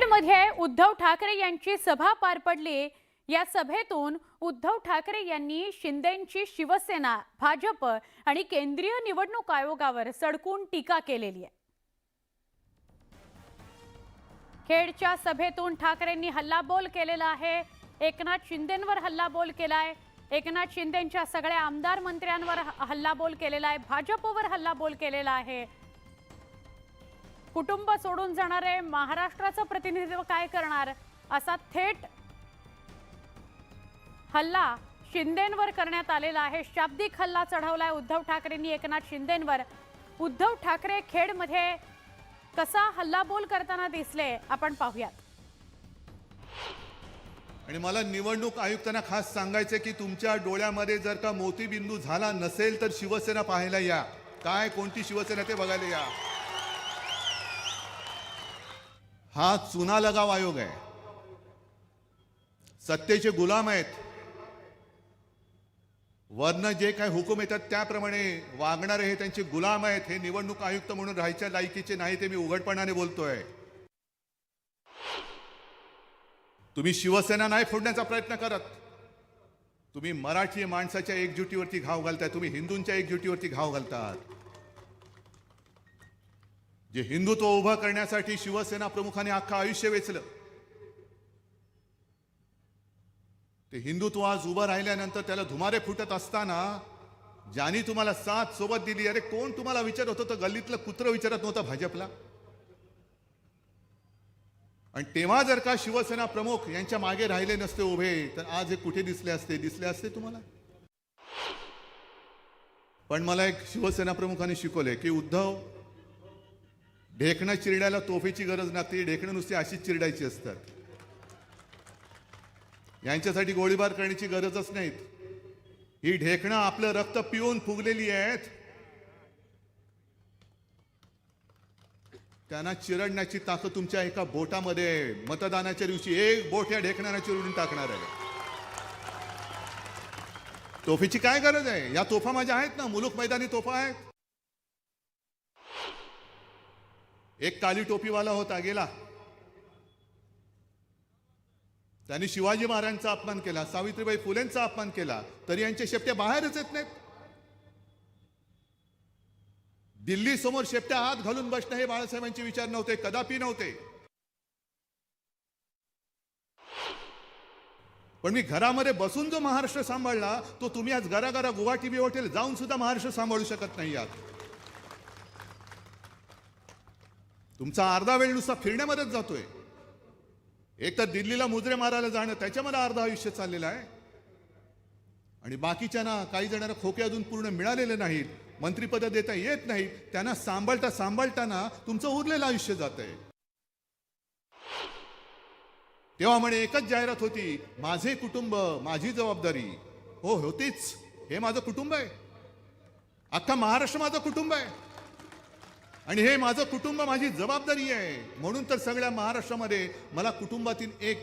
खेडमध्ये उद्धव ठाकरे यांची सभा पार पडली। या सभेतून उद्धव ठाकरे यांनी शिंदेंची शिवसेना, भाजप आणि केंद्रीय निवडणूक आयोगावर सडकून टीका केलेली आहे। खेडच्या सभेतून ठाकरेंनी हल्लाबोल केलेला आहे। एकनाथ शिंदेंवर हल्लाबोल केलाय। एकनाथ शिंदेंच्या सगळ्या आमदार मंत्र्यांवर हल्लाबोल केलेला आहे। भाजपवर हल्लाबोल केलेला आहे। कुटुंब सोडून जाणारे महाराष्ट्राचं प्रतिनिधित्व काय करणार असा थेट हल्ला शिंदेंवर करण्यात आलेला आहे। शाब्दिक हल्ला चढवलाय उद्धव ठाकरेंनी एकनाथ शिंदेंवर। उद्धव ठाकरे खेडमध्ये कसा हल्लाबोल करताना दिसले आपण पाहूयात। आणि मला निवडणूक आयुक्तांना खास सांगायचे की तुमच्या डोळ्यामध्ये जर का मोतीबिंदू झाला नसेल तर शिवसेना पाहायला या। काय कोणती शिवसेना ते बघायला या। हा चुना लगाव आयोग आहे। सत्तेचे गुलाम आहेत। वरनं जे काय हुकूम येतात त्याप्रमाणे वागणारे हे त्यांचे गुलाम आहेत। हे निवडणूक आयुक्त म्हणून राहायच्या लायकीचे नाही, ते मी उघडपणाने बोलतोय। तुम्ही शिवसेना नाही फोडण्याचा प्रयत्न करत, तुम्ही मराठी माणसाच्या एकजुटीवरती घाव घालताय। तुम्ही हिंदूंच्या एकजुटीवरती घाव घालतात। जे हिंदुत्व उभं करण्यासाठी शिवसेना प्रमुखांनी अख्खं आयुष्य वेचलं, ते हिंदुत्व आज उभं राहिल्यानंतर त्याला धुमारे फुटत असताना ज्यांनी तुम्हाला साथ सोबत दिली, अरे कोण तुम्हाला विचारत होतं? गल्लीतलं कुत्र विचारत नव्हतं भाजपला? आणि तेव्हा जर का शिवसेना प्रमुख यांच्या मागे राहिले नसते उभे तर आज हे कुठे दिसले असते तुम्हाला? पण मला एक शिवसेना प्रमुखांनी शिकवले की उद्धव, ढेकणं चिरडायला तोफेची गरज नसते, ढेकणं नुसती अशीच चिरडायची असतात। यांच्यासाठी गोळीबार करण्याची गरजच नाहीत। ही ढेकणं आपलं रक्त पिऊन फुगलेली आहेत। त्यांना चिरडण्याची ताकद तुमच्या एका बोटामध्ये आहे। मतदानाच्या दिवशी एक बोट या ढेकणाला चिरडून टाकणार आहे। तोफेची काय गरज आहे? या तोफा माझ्या आहेत ना, मुलुक मैदानी तोफा आहेत। एक काली टोपीवाला होता, गेला। त्यांनी शिवाजी महाराजांचा अपमान केला, सावित्रीबाई फुलेंचा अपमान केला, तरी यांच्या शेपट्या बाहेरच येत नाहीत। दिल्ली समोर शेपट्या हात घालून बसणं हे बाळासाहेबांचे विचार नव्हते, कदापि नव्हते। पण मी घरामध्ये बसून जो महाराष्ट्र सांभाळला, तो तुम्ही आज घराघरा गुवाहाटी बिवाहाटीला जाऊन सुद्धा महाराष्ट्र सांभाळू शकत नाही आहात। तुमचा अर्धा वेळ नुसता फिरण्यामध्येच जातोय। एक तर दिल्लीला मुजरे मारायला जाणं, त्याच्यामध्ये अर्ध आयुष्य चाललेलं आहे। आणि बाकीच्यांना, काही जणांना खोके अजून पूर्ण मिळालेले नाहीत, मंत्रिपद देता येत नाही, त्यांना सांभाळताना तुमचं उरलेलं आयुष्य जातंय। तेव्हा म्हणे एकच जाहिरात होती, माझे कुटुंब माझी जबाबदारी। हो, होतीच। हे माझं कुटुंब आहे, अख्खा महाराष्ट्र माझं कुटुंब आहे आणि हे माझं कुटुंब माझी जबाबदारी आहे। म्हणून तर सगळ्या महाराष्ट्रामध्ये मला कुटुंबातील एक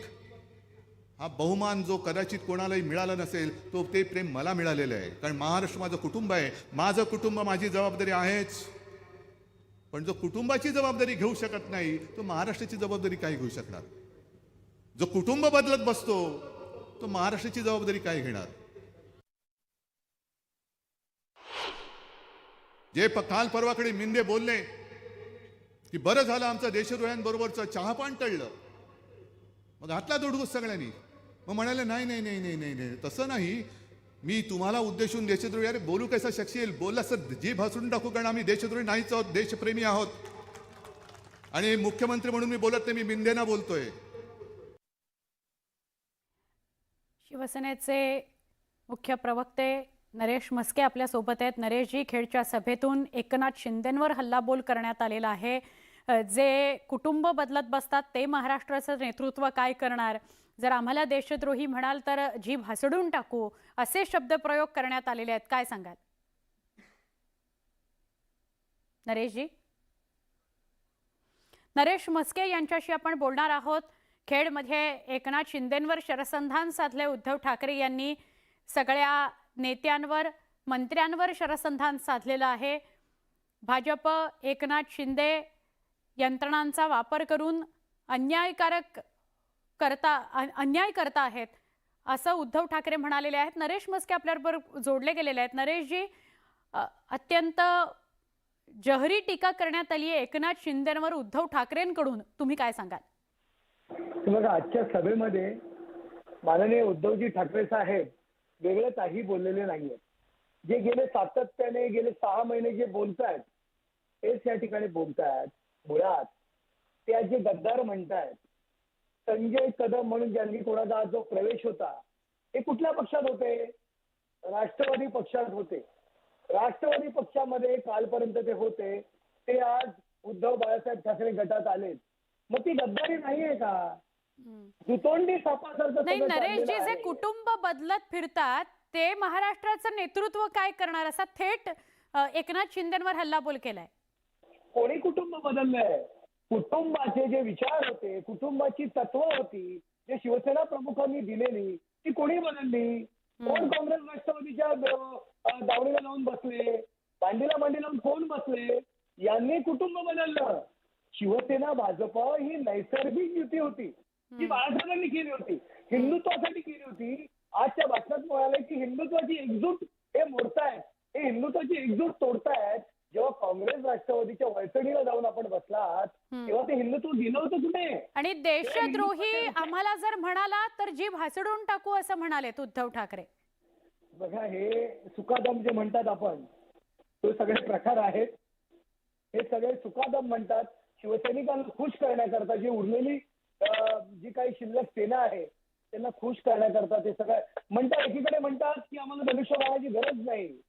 हा बहुमान जो कदाचित कोणालाही मिळाला नसेल, तो ते प्रेम मला मिळालेलं आहे। कारण महाराष्ट्र माझं कुटुंब आहे, माझं कुटुंब माझी जबाबदारी आहेच। पण जो कुटुंबाची जबाबदारी घेऊ शकत नाही, तो महाराष्ट्राची जबाबदारी काय घेऊ शकणार? जो कुटुंब बदलत बसतो, तो महाराष्ट्राची जबाबदारी काय घेणार? जे काल परवाकडे मिंदे बोलले की बरं झालं आमचं देशद्रोह्यांबरोबरचं चहापान टळलं, मग घातला दोडगोस सगळ्यांनी। मग म्हणाले नाही नाही नाही नाही नाही नाही तसं नाही, मी तुम्हाला उद्देशून देशद्रोही, अरे बोलू कैसा शक्य येईल? बोलला सर जीभ हसून टाकू, कारण आम्ही देशद्रोही नाहीच आहोत, देशप्रेमी आहोत। आणि मुख्यमंत्री म्हणून मी बोलत नाही, मी मिंदेना बोलतोय। शिवसेनेचे मुख्य प्रवक्ते नरेश म्हस्के आपल्या सोबत आहेत। नरेशजी, खेडच्या सभेतून एकनाथ शिंदेंवर हल्लाबोल करण्यात आलेला आहे। जे कुटुंब बदलत बसतात ते महाराष्ट्राचं नेतृत्व काय करणार? जर आम्हाला देशद्रोही म्हणाल तर जीभ हसडून टाकू, असे शब्दप्रयोग करण्यात आलेले आहेत। काय सांगाल नरेशजी? नरेश म्हस्के यांच्याशी आपण बोलणार आहोत। खेडमध्ये एकनाथ शिंदेंवर शरसंधान साधले उद्धव ठाकरे यांनी। सगळ्या नेत्यांवर, मंत्र्यांवर शरसंधान साधलेलं आहे। भाजप एकनाथ शिंदे यंत्रणांचा वापर करून अन्याय करता आहेत असं उद्धव ठाकरे म्हणालेले आहेत. नरेश म्हस्के आपल्याबरोबर जोडले गेलेले आहेत. नरेशजी, अत्यंत जहरी टीका करण्यात आली आहे एकनाथ शिंदेंवर उद्धव ठाकरेंकडून, तुम्ही काय सांगाल? बघा, आजच्या सभेमध्ये माननीय उद्धवजी ठाकरे साहेब वेगळं काही बोललेले नाहीये. जे गेले सातत्याने गेले 6 महिने जे बोलतायत तेच या ठिकाणी बोलतायत. मुळात ते आज जे गद्दार म्हणतायत, संजय कदम म्हणून ज्यांनी कोणाचा जो प्रवेश होता हे कुठल्या पक्षात होते? राष्ट्रवादी पक्षात होते. राष्ट्रवादी पक्षामध्ये कालपर्यंत ते होते, ते आज उद्धव बाळासाहेब ठाकरे गटात आलेत. मग ती गद्दारी नाहीये का? दुतोंडी सापासारखं नाही, सगळं नरेशजी, चाललेलं जे आहे. कुटुंब बदलत फिरतात ते महाराष्ट्राचं नेतृत्व काय करणार असा थेट एकनाथ शिंदेंवर हल्लाबोल केलाय. कोणी कुटुंब बदललंय? कुटुंबाचे जे विचार होते, कुटुंबाची तत्व होती, जे शिवसेना प्रमुखांनी दिलेली, ती कोणी बदलली? कोण काँग्रेस राष्ट्रवादीच्या दावणीला लावून बसले? मांडीला मांडी लावून कोण बसले? यांनी कुटुंब बदललं. शिवसेना भाजप ही नैसर्गिक युती होती, ती बाळासाहेबांनी केली होती, हिंदुत्वासाठी केली होती. आजच्या भाषणात मिळालंय की हिंदुत्वाची एकजूट हे मोडतायत, हे हिंदुत्वाची एकजूट तोडतायत. जेव्हा काँग्रेस राष्ट्रवादीच्या वळसणीला जाऊन आपण बसलात तेव्हा ते हिंदुत्व गेलं होतं कुठे? आणि देशद्रोही आम्हाला जर म्हणाला तर जीभ हासडून टाकू असं म्हणालेत उद्धव ठाकरे. बघा, हे सुकादम जे म्हणतात आपण, तो सगळे प्रकार आहेत. हे सगळे सुकादम म्हणतात. शिवसैनिकांना खुश करण्याकरता जी उरलेली जी काही शिल्लक सेना आहे त्यांना खुश करण्याकरता ते सगळं म्हणतात. एकीकडे म्हणतात की आम्हाला धनुष्यबाणाची गरज नाही,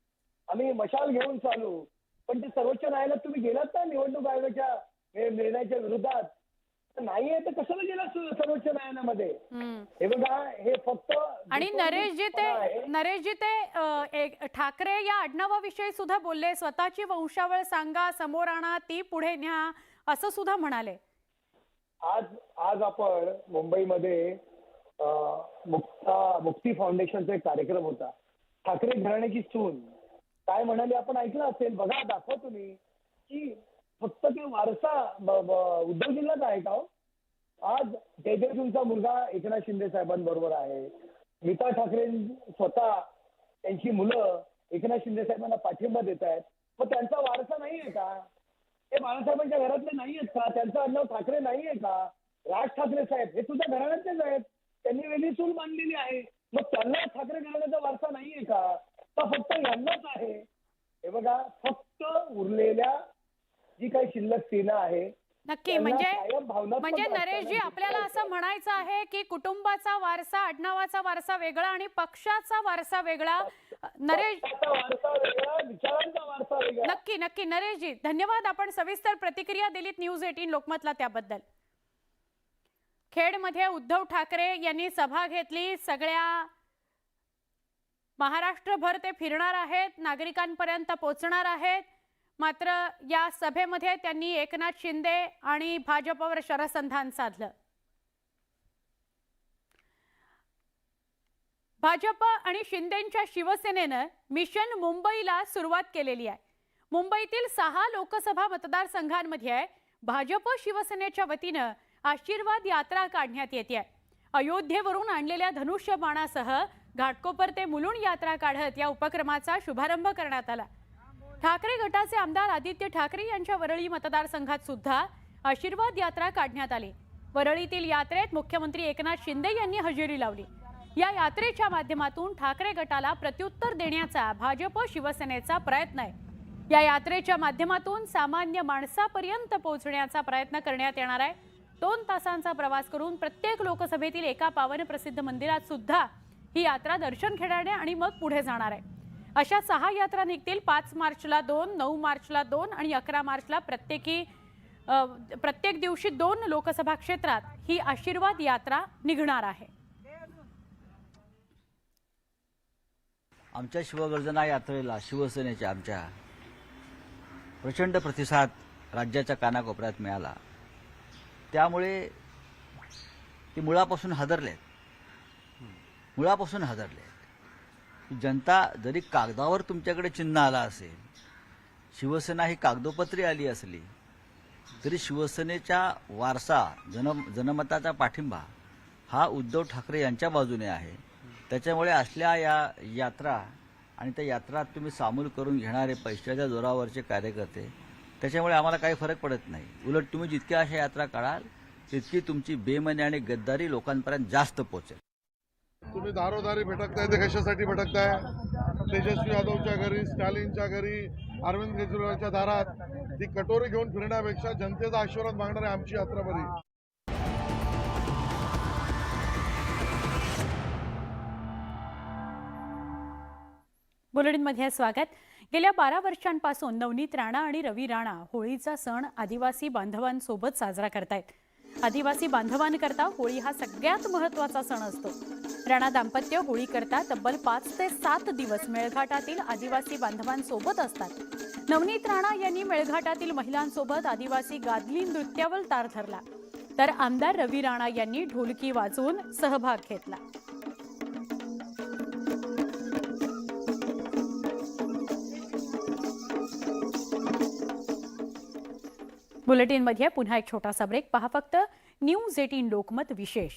आम्ही मशाल घेऊन चालू. पण ते सर्वोच्च न्यायालयात तुम्ही गेलात ना निवडणूक आयोगाच्या निर्णयाच्या विरोधात? नाहीये तर कशाला गेला सर्वोच्च न्यायालयामध्ये? हे बघा, हे फक्त आणि नरेशजी ते ठाकरे या आडनावाविषयी सुद्धा बोलले. स्वतःची वंशावळ सांगा, समोर आणा, ती पुढे न्या, असं सुद्धा म्हणाले. आज आपण मुंबईमध्ये मुक्ती फाउंडेशनचा एक कार्यक्रम होता. ठाकरे घराण्याची सून काय म्हणाली आपण ऐकलं असेल. बघा, दाखवा तुम्ही की फक्त ते वारसा उद्धवजींनाच आहे का? आज तेजस्वींचा मुलगा एकनाथ शिंदे साहेबांबरोबर आहे. नीता ठाकरे स्वतः त्यांची मुलं एकनाथ शिंदे साहेबांना पाठिंबा देत आहेत. मग त्यांचा वारसा नाहीये का? ते बाळासाहेबांच्या घरातले नाहीयेत का? त्यांचं आडनाव ठाकरे नाहीये का? राज ठाकरे साहेब हे सुद्धा घराण्यातलेच आहेत. त्यांनी वेगळी चूल मांडलेली आहे. मग त्यांना ठाकरे घराण्याचा वारसा नाहीये का? फक्त यांनाच आहे? हे बघा, फक्त उरलेल्या जी काही शिल्लक सेना आहे. नक्की, म्हणजे नरेशजी, आपल्याला असं म्हणायचं आहे की कुटुंबाचा वारसा, आडनावाचा वारसा वेगळा आणि पक्षाचा वारसा वेगळा. वारसा वेगळा, विचारांचा वारसा वेगळा. नक्की नक्की नरेशजी, धन्यवाद. आपण सविस्तर प्रतिक्रिया दिलीत न्यूज 18 लोकमतला, त्याबद्दल. खेडमध्ये उद्धव ठाकरे यांनी सभा घेतली. सगळ्या महाराष्ट्रभर ते फिरणार आहेत, नागरिकांपर्यंत पोहोचणार आहेत. मात्र या सभेमध्ये त्यांनी एकनाथ शिंदे आणि भाजपवर शरसंधान साधलं. भाजप आणि शिंदेंच्या शिवसेनेनं मिशन मुंबईला सुरुवात केलेली आहे. मुंबईतील 6 लोकसभा मतदारसंघांमध्ये भाजप शिवसेनेच्या वतीनं आशीर्वाद यात्रा काढण्यात येते. अयोध्येवरून आणलेल्या धनुष्यबाणासह घाटकोपर ते मुलुंड यात्रा काढत या उपक्रमाचा शुभारंभ करण्यात आला. ठाकरे गटाचे आमदार आदित्य ठाकरे यांच्या वरळी मतदारसंघात सुद्धा आशीर्वाद यात्रा काढण्यात आली. वरळीतील यात्रेत मुख्यमंत्री एकनाथ शिंदे यांनी हजेरी लावली. या यात्रेच्या माध्यमातून ठाकरे गटाला प्रत्युत्तर देण्याचा भाजप शिवसेनेचा प्रयत्न आहे. या यात्रेच्या माध्यमातून सामान्य माणसापर्यंत पोहोचण्याचा प्रयत्न करण्यात येणार आहे. 2 तासांचा प्रवास करून प्रत्येक लोकसभेतील एका पावन प्रसिद्ध मंदिरात सुद्धा ही यात्रा दर्शन घेणार आहे आणि मग पुढे जाणार आहे. अशा 6 यात्रा निघतील. 5 मार्चला 2, 9 मार्चला 2 आणि 11 मार्चला प्रत्येक दिवशी 2 लोकसभा क्षेत्रात ही आशीर्वाद यात्रा निघणार आहे. आमच्या शिवगर्जना यात्रेला शिवसेनेच्या आमच्या प्रचंड प्रतिसाद राज्याच्या कानाकोपऱ्यात मिळाला. त्यामुळे ते मुळापासून हादरलेत. जनता जरी कागदावर तुमच्याकडे चिन्ह आला असेल, शिवसेना ही कागदोपत्री आली असली तरी शिवसेनेचा वारसा जनमताचा पाठिंबा हा उद्धव ठाकरे यांच्या बाजूने आहे. त्याच्यामुळे असल्या या यात्रा आणि त्या यात्रा तुम्ही सामील करून घेणारे पैशाच्या जोरावरचे कार्यकर्ते, त्याच्यामुळे आम्हाला काही फरक पडत नाही. उलट तुम्ही जितक्या अशा यात्रा काढाल तितकी तुमची बेमनी आणि गद्दारी लोकांपर्यंत जास्त पोहोचेल. तुम्ही दारोदारी भटकताय ते कशासाठी भटकताय? तेजस्वी यादवच्या घरी, स्टॅलिनच्या घरी, अरविंद केजरीवालच्या दारात ती कटोरी घेऊन फिरण्यापेक्षा जनतेचा आशीर्वाद मागणारी आमची यात्रा बरी. बुलेटिनमध्ये स्वागत. गेल्या 12 वर्षांपासून नवनीत राणा आणि रवी राणा होळीचा सण आदिवासी बांधवांसोबत साजरा करतायत. आदिवासी बांधवांकरता होळी हा सगळ्यात महत्त्वाचा सण असतो. राणा दाम्पत्य होळी करता तब्बल 5 ते 7 दिवस मेळघाटातील आदिवासी बांधवांसोबत असतात. नवनीत राणा यांनी मेळघाटातील महिलांसोबत आदिवासी गादली नृत्यावर तार धरला, तर आमदार रवी राणा यांनी ढोलकी वाजवून सहभाग घेतला. बुलेटिनमध्ये पुन्हा एक छोटासा ब्रेक. पहा फक्त न्यूज 18 लोकमत विशेष.